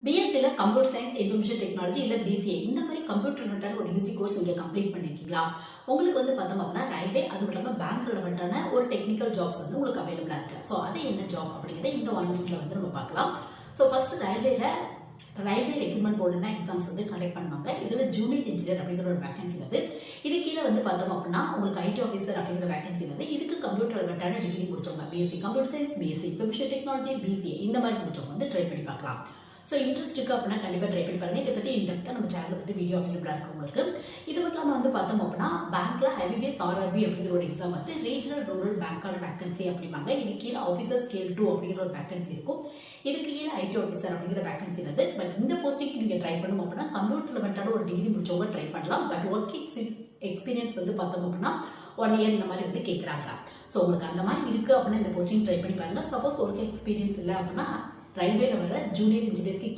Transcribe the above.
பிஎஸ்சில computer science information technology இல்ல PCA இந்த மாதிரி கம்ப்யூட்டர் ரிலேட்டட் ஒரு யூஜி கோர்ஸ் நீங்க கம்ப்ளீட் பண்ணிருக்கீங்களா? உங்களுக்கு பார்த்தோம் அப்படின்னா ரயில்வே அதுவும் இல்லாம பேங்க் ரிலவெண்டான ஒரு டெக்னிக்கல் ஜாப்ஸ் உங்களுக்கு அவைலபிளா இருக்கு. ஸோ அது என்ன ஜாப் அப்படிங்கிறத இந்த 1 மினிட்ல நம்ம பார்க்கலாம். So first railway recruitment board தான் எக்ஸாம்ஸ் கண்டக்ட் பண்ணுவாங்க. இதுல ஜூனியர் இன்ஜினியர் அப்படிங்கிற ஒரு வேகன்சி இது கீழே பார்த்தோம் அப்படின்னா உங்களுக்கு ஐடி ஆஃபீஸர் அப்படிங்கிற வேகன்சி இதுக்கு கம்ப்யூட்டர் ரிலேட்டடான டிகிரி முடிச்சவங்க BSc computer science, BSc information technology, BCA இந்த மாதிரி முடிச்சவங்க ட்ரை பண்ணி பார்க்கலாம். ஸோ இன்ட்ரெஸ்ட் இருக்கு அப்படின்னா கண்டிப்பாக ட்ரை பண்ணி பாருங்க. இதை பற்றி இன்டெப்த்தாக நம்ம சேனல் வீடியோ அவைலபிளாக இருக்கு உங்களுக்கு. இது மட்டும் இல்லாமல் பார்த்தோம் அப்படின்னா பேங்க்ல ஐபிபிஎஸ் ஆர்ஆர்பி அப்படிங்கிற ஒரு எக்ஸாம் ரீஜனல் ரூரல் பேங்கான வேகன்சி அப்படிம்பாங்க. இது கீழே ஆஃபீஸர் ஸ்கேல் 2 அப்படிங்கிற ஒரு வேகன்சி இருக்கும். இதுக்கு கீழே ஐடி ஆஃபீஸர் அப்படிங்கிற வேகன்சி பட் இந்த போஸ்டிங் நீங்க ட்ரை பண்ணணும் அப்படின்னா கம்ப்யூட்டர் ரிலேட்டடான ஒரு டிகிரி முடிச்சவங்க ட்ரை பண்ணலாம். பட் ஒர்க்கிங் எக்ஸ்பீரியன்ஸ் பார்த்தோம் அப்படின்னா 1 இயர் இந்த மாதிரி கேட்குறாங்க. ஸோ உங்களுக்கு அந்த மாதிரி இருக்கு அப்படின்னா இந்த போஸ்டிங் ட்ரை பண்ணி பாருங்க. சப்போஸ் ஒர்க் எக்ஸ்பீரியன்ஸ் இல்லை அப்படின்னா ரயில்வேல வர ஜூனியர் இன்ஜினியருக்கு